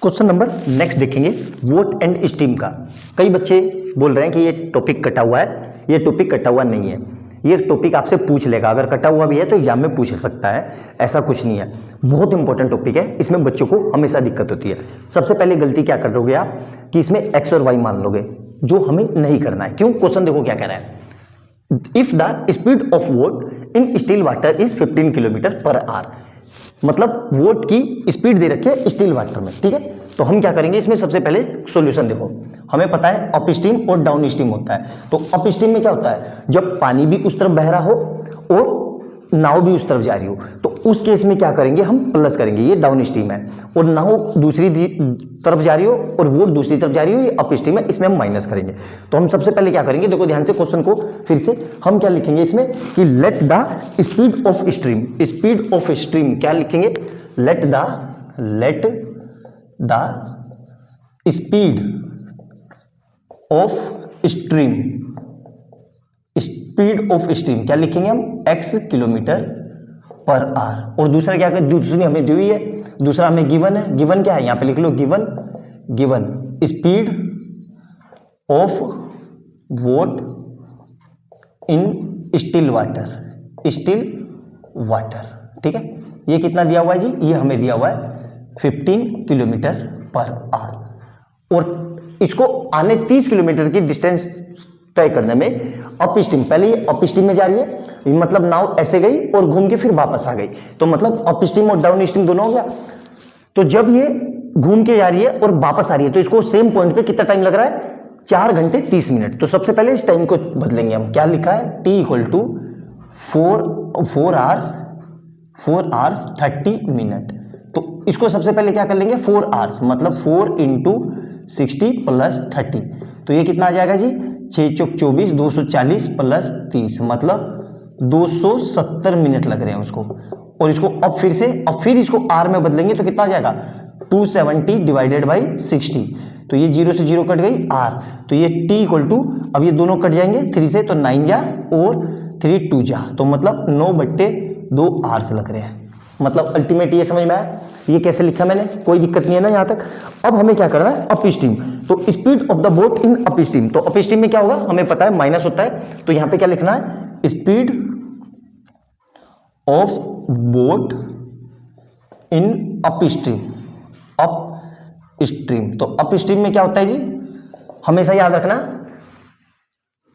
Question number next देखेंगे vote and steam का। कई बच्चे बोल रहे हैं कि ये टॉपिक कटा हुआ है, ये टॉपिक कटा हुआ नहीं है। ये टॉपिक आपसे पूछ लेगा, अगर कटा हुआ भी है तो एग्जाम में पूछ सकता है, ऐसा कुछ नहीं है। बहुत इंपॉर्टेंट टॉपिक है, इसमें बच्चों को हमेशा दिक्कत होती है। सबसे पहले गलती क्या करोगे आप कि इसमें एक्स और वाई मान लोगे, जो हमें नहीं करना है। क्यों? क्वेश्चन देखो क्या कह रहा है, if the speed of boat in still water is 15 kilometre per hour. मतलब वोट की स्पीड दे रखी है स्टिल वाटर में, ठीक है। तो हम क्या करेंगे इसमें, सबसे पहले सॉल्यूशन देखो। हमें पता है अप स्ट्रीम और डाउन स्ट्रीम होता है। तो अप स्ट्रीम में क्या होता है, जब पानी भी उस तरफ बह रहा हो और नाव भी उस तरफ जा रही हो, तो उस केस में क्या करेंगे हम, प्लस करेंगे, ये डाउन स्ट्रीम है। और नाव दूसरी तरफ जा रही हो और वोट दूसरी तरफ जा रही हो, ये अप स्ट्रीम है, इसमें हम माइनस करेंगे। तो हम सबसे पहले क्या करेंगे, देखो ध्यान से क्वेश्चन को फिर से हम क्या लिखेंगे इसमें कि let the speed of stream, speed of stream क्या लिखेंगे, let the speed of stream, speed of stream क्या लिखेंगे हम, x किलोमीटर पर आवर। और दूसरा क्या करें, दूसरी हमें दी हुई है, दूसरा हमें गिवन है। गिवन क्या है, यहां पे लिख लो given speed of boat in still water, ठीक है। ये कितना दिया हुआ है जी, ये हमें दिया हुआ है 15 किलोमीटर पर आवर। और इसको आने 30 किलोमीटर की डिस्टेंस तय करने में अप स्ट्रीम, पहले ये अप स्ट्रीम में जा रही है, मतलब नाव ऐसे गई और घूम के फिर वापस आ गई, तो मतलब अप स्ट्रीम और डाउन स्ट्रीम दोनों हो गया। तो जब ये घूम के जा रही है और वापस आ रही है, तो इसको सेम पॉइंट पे कितना टाइम लग रहा है, 4 घंटे 30 मिनट। तो सबसे पहले इस टाइम को बदलेंगे हम, क्या लिखा है, t equal to 4 hours 30 minute. तो इसको सबसे पहले क्या कर लेंगे, 4 आवर्स मतलब 4 इंटू 60 प्लस 30, तो ये कितना आ जाएगा जी, 6 चौक 24, 240 प्लस 30 मतलब 270 मिनट लग रहे हैं उसको। और इसको अब फिर इसको आर में बदलेंगे तो कितना आ जाएगा, 270 डिवाइडेड बाई 60, तो ये 0 से 0 कट गई आर, तो ये t इक्वल टू, अब ये दोनों कट जाएंगे 3 से, तो 9 जा और 3 2 जा, तो मतलब 9/2 आवर्स लग रहे हैं। मतलब अल्टीमेट ये समझ में आया, ये कैसे लिखा मैंने, कोई दिक्कत नहीं है ना यहाँ तक। अब हमें क्या करना है, अप स्ट्रीम, तो speed of the boat in up stream, तो अप स्ट्रीम में क्या होगा हमें पता है, माइनस होता है, तो यहाँ पे क्या लिखना है, speed of boat in up stream, तो अप स्ट्रीम में क्या होता है जी, हमेशा याद रखना,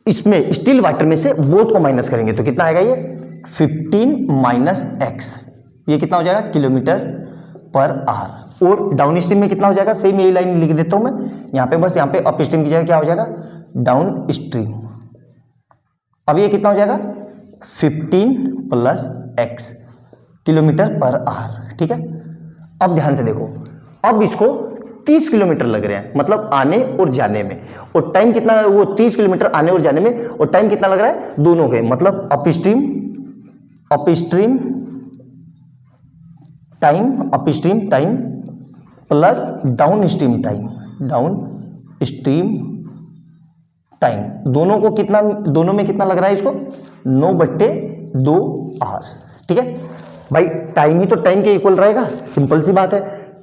इसमें स्टिल वाटर में से बोट को माइनस करेंगे तो कितना आएगा, ये 15 माइनस x, ये कितना हो जाएगा, किलोमीटर पर आवर। और डाउन स्ट्रीम में कितना हो जाएगा, सेम यही लाइन लिख देता हूं मैं यहां पे, बस यहां पे अप स्ट्रीम की जगह क्या हो जाएगा, डाउन स्ट्रीम। अब ये कितना हो जाएगा, 15 plus x kilometre per hour, ठीक है। अब ध्यान से देखो, अब इसको 30 किलोमीटर लग रहे हैं, मतलब आने और जाने में, और टाइम कितना, वो 30 किलोमीटर आने और जाने में, और टाइम कितना लग रहा है, दोनों के, मतलब up stream time plus down stream time, दोनों को कितना, दोनों में कितना लग रहा है इसको, 9/2 आवर्स, ठीक है भाई। टाइम ही तो टाइम के इक्वल रहेगा, सिंपल सी बात है,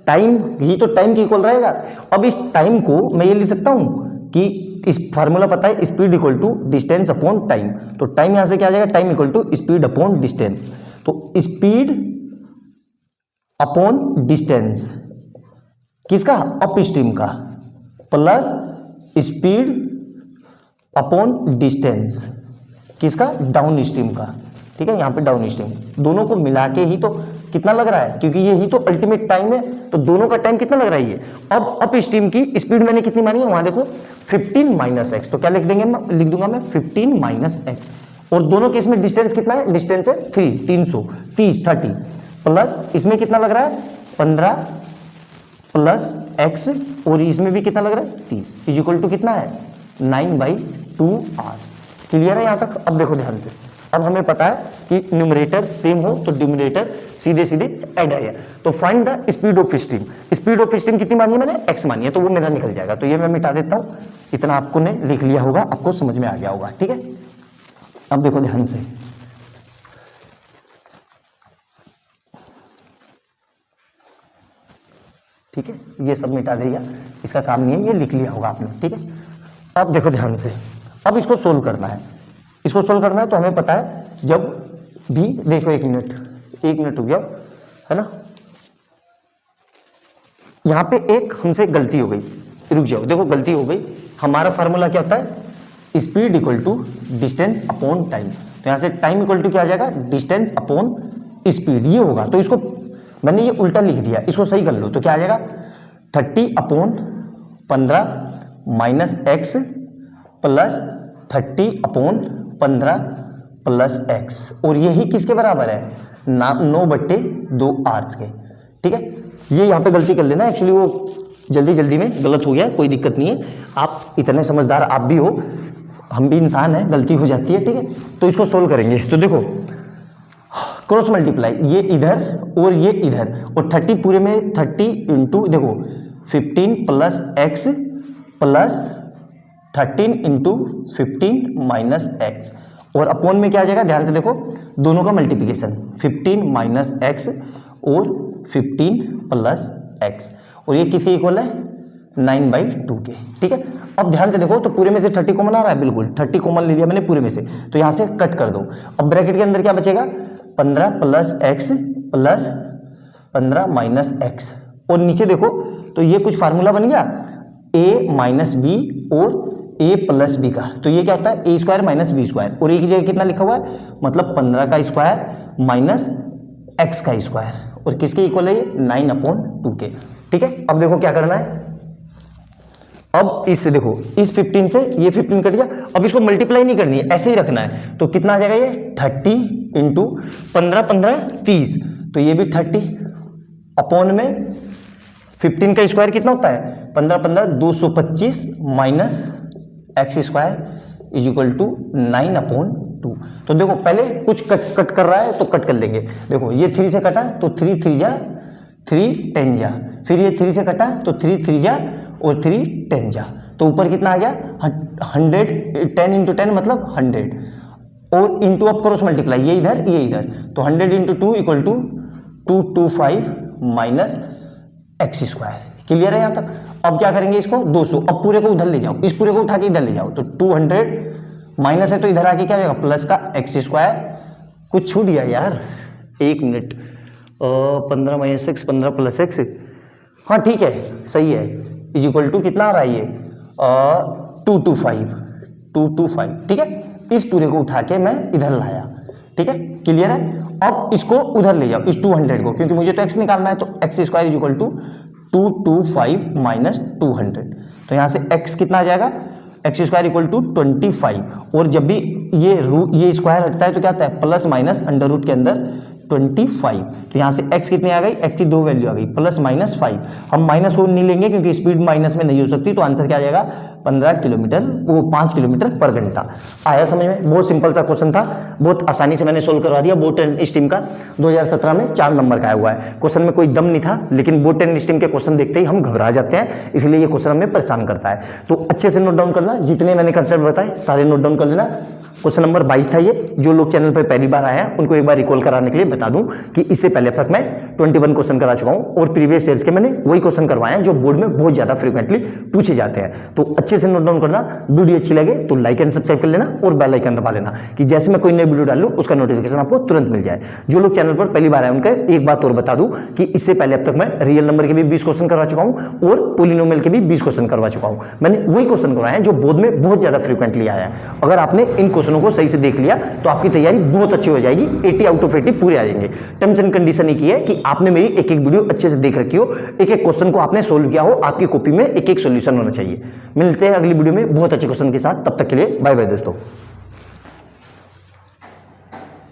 टाइम ही तो टाइम के इक्वल रहेगा। अब इस टाइम को मैं ये लिख सकता हूं कि इस फार्मूला पता है, speed equal to distance upon time, तो टाइम यहां से क्या आ जाएगा, time equal to speed upon distance, तो स्पीड अपॉन डिस्टेंस किसका, अप स्ट्रीम का, प्लस स्पीड अपॉन डिस्टेंस किसका, डाउन स्ट्रीम का, ठीक है। यहां पे डाउन स्ट्रीम, दोनों को मिला के ही तो कितना लग रहा है, क्योंकि ये ही तो अल्टीमेट टाइम है, तो दोनों का टाइम कितना लग रहा है ये। अब अप स्ट्रीम की स्पीड मैंने कितनी मानी है, वहां देखो 15 माइनस एक्स, तो क्या लिख देंगे, लिख दूंगा मैं 15 माइनस एक्स, और दोनों केस में डिस्टेंस कितना है, डिस्टेंस है 330 प्लस इसमें कितना लग रहा है 15 प्लस एक्स, और इसमें भी कितना लग रहा है 30, इज इक्वल टू कितना है 9/2 आवर्स। क्लियर है यहां तक। अब देखो ध्यान से, अब हमें पता है कि न्यूमरेटर सेम हो तो डिनोमिनेटर सीधे ऐड है, तो find the speed of stream. Speed of stream कितनी मानी है मैंने, x मानी है, तो वो मेरा निकल जाएगा, तो ये मैं मिटा देता हूं, इतना आपको ने लिख लिया होगा, आपको समझ में आ गया होगा, ठीक है। अब देखो ध्यान से, ठीक है, ये सब मिटा देगा, इसका काम नहीं है, ये लिख लिया होगा आपने। ठीक है, अब देखो ध्यान से, अब इसको सोल्व करना है। इसको सोल्व करना है तो हमें पता है जब भी, देखो एक मिनट हो गया है ना, यहां पे एक हमसे गलती हो गई, रुक जाओ, देखो गलती हो गई। हमारा फार्मूला क्या होता है, speed equal to distance upon time. तो यहां से टाइम इक्वल टू क्या आ जाएगा, डिस्टेंस अपॉन स्पीड, ये होगा। तो इसको मैंने ये उल्टा लिख दिया, इसको सही कर लो तो क्या आ जाएगा, 30/15 minus x plus 30/15 plus x, और यही किसके बराबर है, 9/2 आवर्स के। ठीक है, ये यहाँ पे गलती कर लेना, एक्चुअली वो जल्दी में गलत हो गया, कोई दिक्कत नहीं है, आप इतने समझदार आप भी हो, हम भी इंसान हैं, गलती हो जाती है। ठीक है, तो इसको सोल्व करेंगे। तो देखो क्रॉस मल्टीप्लाई, ये इधर और ये इधर, और 30 पूरे में 30 इंटू देखो 15 plus x plus 13 into 15 minus x, और अपॉन में क्या आ जाएगा, ध्यान से देखो दोनों का मल्टीप्लिकेशन, 15 माइनस एक्स और 15 प्लस एक्स, और ये किसके इक्वल है, 9/2 के। ठीक है, अब ध्यान से देखो, तो पूरे में से 30 कॉमन आ रहा है, बिल्कुल 30 कॉमन ले लिया मैंने पूरे में से, तो यहाँ से कट कर दो। अब ब्रैकेट के अंदर क्या बचेगा, 15 plus x plus 15 minus x, और नीचे देखो तो ये कुछ फार्मूला बन गया, a माइनस बी और a प्लस बी का, तो ये क्या होता है, a square minus b square, और एक जगह कितना लिखा हुआ है, मतलब 15 का स्क्वायर माइनस एक्स का स्क्वायर, और किसके इक्वल है ये, 9/2 के। ठीक है, अब देखो क्या करना है, अब इससे देखो, इस 15 से ये 15 कट गया, अब इसको मल्टीप्लाई नहीं करनी है, ऐसे ही रखना है, तो कितना आ जाएगा ये, 30 इंटू 15 30, तो ये भी 30 अपॉन में 15 का स्क्वायर कितना होता है, 15 225 minus x square is equal to 9/2। तो देखो पहले कुछ कट कर रहा है तो कट कर लेंगे, देखो ये 3 से कटा तो 3 3 जा 3 10 जा, फिर ये 3 से कटा तो 3 3 जा और 3 10 जा, तो ऊपर कितना आ गया, 100, 10 इंटू 10 मतलब 100, और इंटू अब क्रॉस मल्टीप्लाई, ये इधर, तो 100 into 2 equal to 225 minus x square. Clear है यहाँ तक। अब क्या करेंगे इसको 200, अब पूरे को उधर ले जाओ, इस पूरे को उठा के इधर ले जाओ, तो 200 माइनस है तो इधर आके क्या हो जाएगा, प्लस का एक्स स्क्वायर, कुछ छूट गया यार, एक minute, 15 minus x 15 plus x, हाँ ठीक है सही है, इज इक्वल टू कितना आ रहा है ये, 225। ठीक है, इस पूरे को उठा के मैं इधर लाया। ठीक है, क्लियर है। अब इसको उधर ले जाओ, इस 200 को, क्योंकि मुझे तो x निकालना है, तो x square is equal to 225 minus 200, तो यहाँ से x कितना आ जाएगा, एक्स स्क्वायर इक्वल टू 25, और जब भी ये स्क्वायर हटता है तो क्या आता है, प्लस माइनस अंडर रूट के अंदर 25, तो यहाँ से x कितनी आ गई, x की 2 वैल्यू आ गई, प्लस माइनस 5, हम माइनस को नहीं लेंगे क्योंकि स्पीड माइनस में नहीं हो सकती, तो आंसर क्या आ जाएगा, 5 किलोमीटर पर घंटा। आया समझ में, बहुत सिंपल सा क्वेश्चन था, बहुत आसानी से मैंने सोल्व करवा दिया। बोर्ड एंड स्टीम का 2017 में 4 नंबर का आया हुआ है, क्वेश्चन में कोई दम नहीं था, लेकिन बोर्ड एंड स्टीम के क्वेश्चन देखते ही हम घबरा जाते हैं, इसलिए ये क्वेश्चन हमें परेशान करता है। तो अच्छे से नोट डाउन करना, जितने मैंने कंसेप्ट बताए सारे नोट डाउन कर लेना। क्वेश्चन नंबर 22 था ये, जो लोग चैनल पर पहली बार आए हैं उनको एक बार रिकॉल कराने के लिए बता दूं कि इससे पहले अब तक मैं 21 क्वेश्चन करा चुका हूं, और प्रीवियस ईयर्स के मैंने वही क्वेश्चन करवाए हैं जो बोर्ड में बहुत ज्यादा फ्रीक्वेंटली पूछे जाते हैं। तो अच्छे से नोट डाउन करना, वीडियो अच्छी लगे तो लाइक एंड सब्सक्राइब कर लेना और बेल आइकन दबा लेना कि जैसे मैं कोई नई वीडियो डालूं उसका नोटिफिकेशन आपको तुरंत मिल जाए। जो लोग चैनल पर पहली बार आए उनका एक बात और बता दूं कि इससे पहले अब तक मैं रियल नंबर के भी 20 क्वेश्चन करवा चुका हूं और पॉलिनोमियल के भी 20 क्वेश्चन करवा चुका हूं। मैंने वही क्वेश्चन करवाए हैं जो बोर्ड में बहुत ज्यादा फ्रीक्वेंटली आया है। अगर आपने इन क्वेश्चनों को सही से देख लिया तो आपकी तैयारी बहुत अच्छी हो जाएगी, 80 आउट ऑफ 80 पूरे आ जाएंगे। टर्म्स एंड कंडीशन एक ही है कि आपने मेरी एक एक वीडियो अच्छे से देख रखी हो, एक एक क्वेश्चन को आपने सोल्व किया हो, आपकी कॉपी में एक एक सॉल्यूशन होना चाहिए। मिलते हैं अगली वीडियो में बहुत अच्छे क्वेश्चन के साथ, तब तक के लिए बाय बाय दोस्तों।